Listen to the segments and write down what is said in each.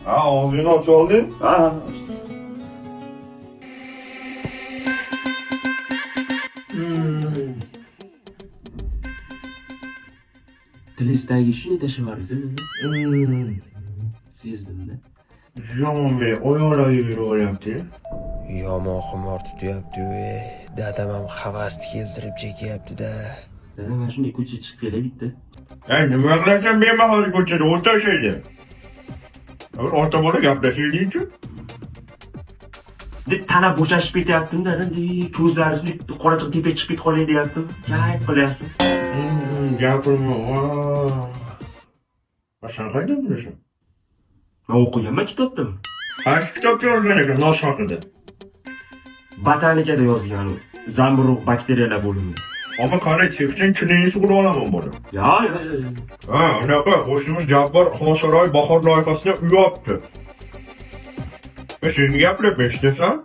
Ha, og'zingni ochib olding? Ha. Tilingizdagi ishni tashlavarsiz dedi. Sezdimda. Yomonbek oyoqlariga yuraveryapti. Yomon xumor tutyapti. Dadam ham havasni keltirib chekyapti-da. Dada mana shunday ko'chaga chiqib kelay bitta. Nima qilasan bemahal ko'chada o'tirishaydi? Ota bola gaplashaylik-ku. Deb tana bo'shashib ketyaptim-da, ko'zlari qorachiq tepaga chiqib ketib qolay deyaptim. Kayf qilyapsiz. Gapirma. Qachon qaydan bilasan? Men o'qiganman kitobdan. Qaysi kitobda yozgan ekan nosh haqida? Botanikada yozgan u. Zamburug' bakteriyalar bo'limi. Ama qanday cheksin chiningiz qilib olaman buni. Ya. Ha, unaqa qo'shnimiz Jabbor Xonsaroy bahor loyihasini uyapti. Sen gaplab eshitasan?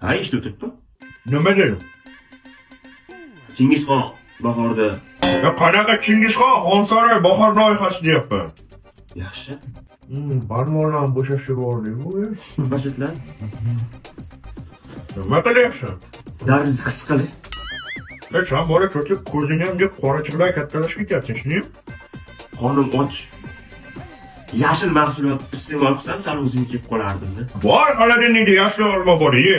Ha, eshitib turibdi. Nima dedim? Chingizxon bahorda. Ya qanaqa Chingizxon Xonsaroy bahor loyihasi deyapman. Yaxshi. Barmoqlarim bo'shashib yubordi-ku. Bashitlar. Nima qilyapsan? Dardingizni his qiling. Sen bola ko'chib ko'zingni ham deb qorachiqlar kattalashib ketyapsan, shuni. Qornim och. Yashil mahsulot iste'mol qilsam, sal o'zim kelib qolardim-da. Voy, xolodilnikda yashil olma bor, ye.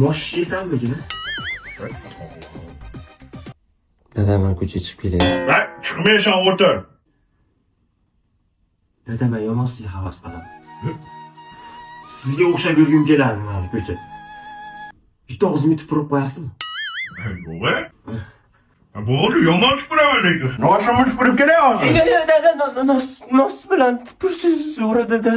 Mosh yeysanmigina? Dadam men ko'chaga chiqib kelay. Ha, chiqmaysan, o'tir. Dada, men yomon sizga havas qilaman. Sizga o'xshab yurgim keladi mana ko'cha. Bitta og'zimni tupurib qo'yasizmi? Bo'ldi. Bo'ldi, yomon tupuraman lekin. Noshimni tupurib kelay hozir. Dada, nos bilan tupursiz zo'r dada.